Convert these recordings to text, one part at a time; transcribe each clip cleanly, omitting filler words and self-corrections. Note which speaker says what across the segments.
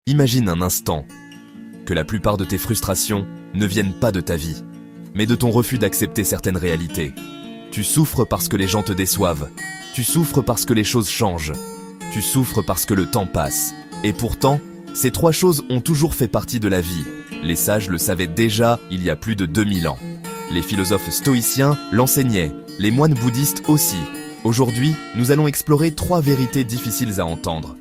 Speaker 1: Imagine un instant que la plupart de tes frustrations ne viennent pas de ta vie, mais de ton refus d'accepter certaines réalités. Tu souffres parce que les gens te déçoivent. Tu souffres parce que les choses changent. Tu souffres parce que le temps passe. Et pourtant, ces trois choses ont toujours fait partie de la vie. Les sages le savaient déjà il y a plus de 2000 ans. Les philosophes stoïciens l'enseignaient, les moines bouddhistes aussi. Aujourd'hui, nous allons explorer trois vérités difficiles à entendre,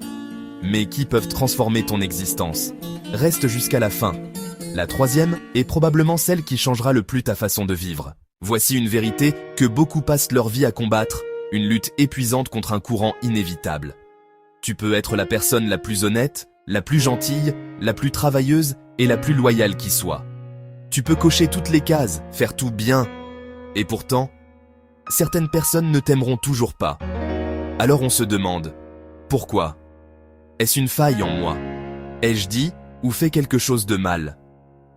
Speaker 1: mais qui peuvent transformer ton existence. Reste jusqu'à la fin. La troisième est probablement celle qui changera le plus ta façon de vivre. Voici une vérité que beaucoup passent leur vie à combattre, une lutte épuisante contre un courant inévitable. Tu peux être la personne la plus honnête, la plus gentille, la plus travailleuse et la plus loyale qui soit. Tu peux cocher toutes les cases, faire tout bien. Et pourtant, certaines personnes ne t'aimeront toujours pas. Alors on se demande, pourquoi ? Est-ce une faille en moi ? Ai-je dit ou fait quelque chose de mal ?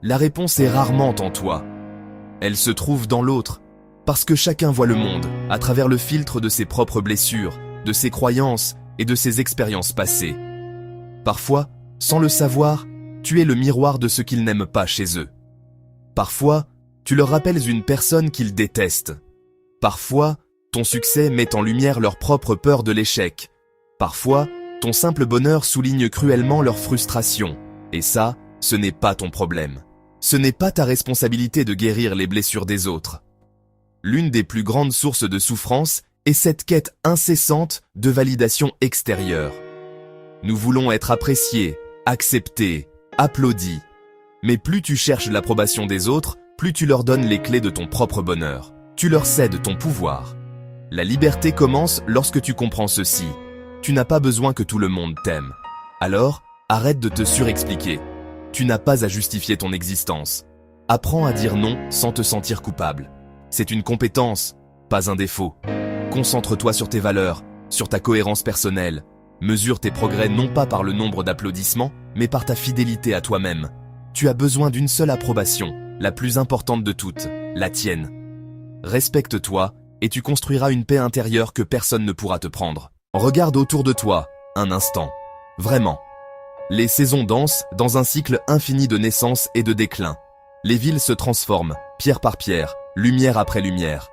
Speaker 1: La réponse est rarement en toi. Elle se trouve dans l'autre, parce que chacun voit le monde à travers le filtre de ses propres blessures, de ses croyances et de ses expériences passées. Parfois, sans le savoir, tu es le miroir de ce qu'ils n'aiment pas chez eux. Parfois, tu leur rappelles une personne qu'ils détestent. Parfois, ton succès met en lumière leur propre peur de l'échec. Parfois, ton simple bonheur souligne cruellement leur frustration. Et ça, ce n'est pas ton problème. Ce n'est pas ta responsabilité de guérir les blessures des autres. L'une des plus grandes sources de souffrance est cette quête incessante de validation extérieure. Nous voulons être appréciés, acceptés, applaudis. Mais plus tu cherches l'approbation des autres, plus tu leur donnes les clés de ton propre bonheur. Tu leur cèdes ton pouvoir. La liberté commence lorsque tu comprends ceci. Tu n'as pas besoin que tout le monde t'aime. Alors, arrête de te surexpliquer. Tu n'as pas à justifier ton existence. Apprends à dire non sans te sentir coupable. C'est une compétence, pas un défaut. Concentre-toi sur tes valeurs, sur ta cohérence personnelle. Mesure tes progrès non pas par le nombre d'applaudissements, mais par ta fidélité à toi-même. Tu as besoin d'une seule approbation, la plus importante de toutes, la tienne. Respecte-toi et tu construiras une paix intérieure que personne ne pourra te prendre. Regarde autour de toi, un instant. Vraiment. Les saisons dansent dans un cycle infini de naissance et de déclin. Les villes se transforment, pierre par pierre, lumière après lumière.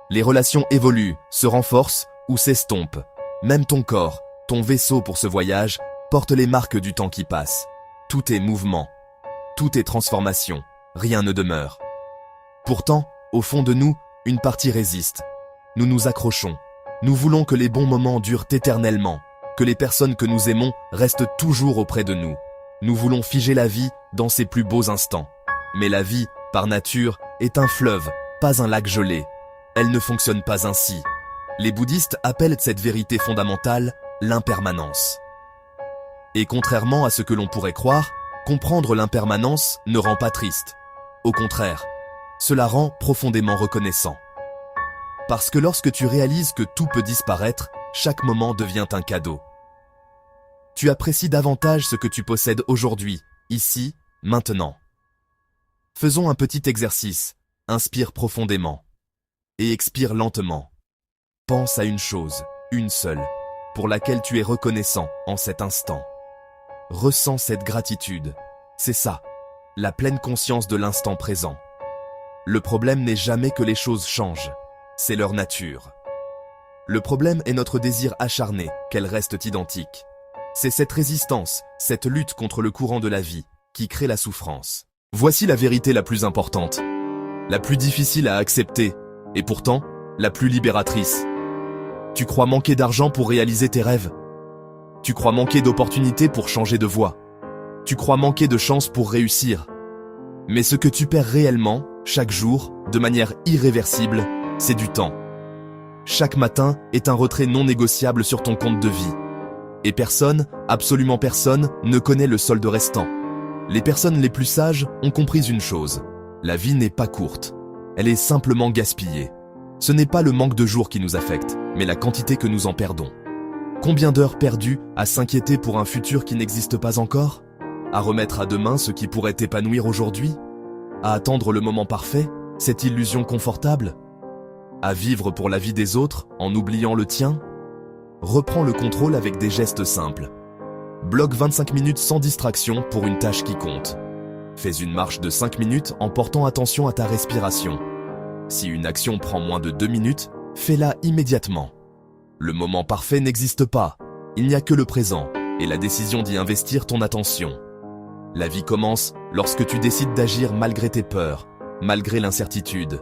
Speaker 1: Les relations évoluent, se renforcent ou s'estompent. Même ton corps, ton vaisseau pour ce voyage, porte les marques du temps qui passe. Tout est mouvement. Tout est transformation. Rien ne demeure. Pourtant, au fond de nous, une partie résiste. Nous nous accrochons. Nous voulons que les bons moments durent éternellement, que les personnes que nous aimons restent toujours auprès de nous. Nous voulons figer la vie dans ses plus beaux instants. Mais la vie, par nature, est un fleuve, pas un lac gelé. Elle ne fonctionne pas ainsi. Les bouddhistes appellent cette vérité fondamentale l'impermanence. Et contrairement à ce que l'on pourrait croire, comprendre l'impermanence ne rend pas triste. Au contraire, cela rend profondément reconnaissant. Parce que lorsque tu réalises que tout peut disparaître, chaque moment devient un cadeau. Tu apprécies davantage ce que tu possèdes aujourd'hui, ici, maintenant. Faisons un petit exercice. Inspire profondément et expire lentement. Pense à une chose, une seule, pour laquelle tu es reconnaissant en cet instant. Ressens cette gratitude. C'est ça, la pleine conscience de l'instant présent. Le problème n'est jamais que les choses changent. C'est leur nature. Le problème est notre désir acharné qu'elles restent identiques. C'est cette résistance, cette lutte contre le courant de la vie, qui crée la souffrance. Voici la vérité la plus importante, la plus difficile à accepter, et pourtant, la plus libératrice. Tu crois manquer d'argent pour réaliser tes rêves. Tu crois manquer d'opportunités pour changer de voie. Tu crois manquer de chance pour réussir. Mais ce que tu perds réellement, chaque jour, de manière irréversible, c'est du temps. Chaque matin est un retrait non négociable sur ton compte de vie. Et personne, absolument personne, ne connaît le solde restant. Les personnes les plus sages ont compris une chose. La vie n'est pas courte. Elle est simplement gaspillée. Ce n'est pas le manque de jours qui nous affecte, mais la quantité que nous en perdons. Combien d'heures perdues à s'inquiéter pour un futur qui n'existe pas encore ? À remettre à demain ce qui pourrait t'épanouir aujourd'hui ? À attendre le moment parfait, cette illusion confortable ? À vivre pour la vie des autres en oubliant le tien ? Reprends le contrôle avec des gestes simples. Bloque 25 minutes sans distraction pour une tâche qui compte. Fais une marche de 5 minutes en portant attention à ta respiration. Si une action prend moins de 2 minutes, fais-la immédiatement. Le moment parfait n'existe pas. Il n'y a que le présent et la décision d'y investir ton attention. La vie commence lorsque tu décides d'agir malgré tes peurs, malgré l'incertitude.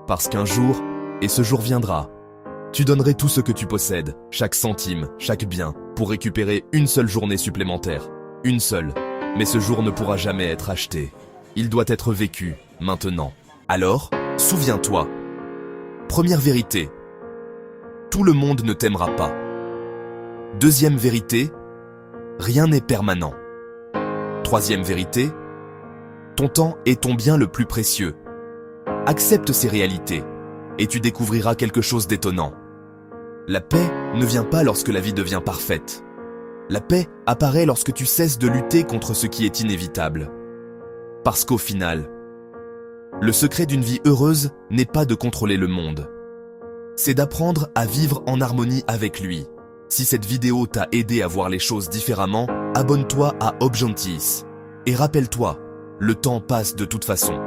Speaker 1: Parce qu'un jour, et ce jour viendra, tu donnerais tout ce que tu possèdes, chaque centime, chaque bien, pour récupérer une seule journée supplémentaire. Une seule. Mais ce jour ne pourra jamais être acheté. Il doit être vécu, maintenant. Alors, souviens-toi. Première vérité. Tout le monde ne t'aimera pas. Deuxième vérité. Rien n'est permanent. Troisième vérité. Ton temps est ton bien le plus précieux. Accepte ces réalités, et tu découvriras quelque chose d'étonnant. La paix ne vient pas lorsque la vie devient parfaite. La paix apparaît lorsque tu cesses de lutter contre ce qui est inévitable. Parce qu'au final, le secret d'une vie heureuse n'est pas de contrôler le monde. C'est d'apprendre à vivre en harmonie avec lui. Si cette vidéo t'a aidé à voir les choses différemment, abonne-toi à Objantis. Et rappelle-toi, le temps passe de toute façon.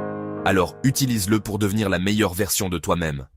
Speaker 1: Alors utilise-le pour devenir la meilleure version de toi-même.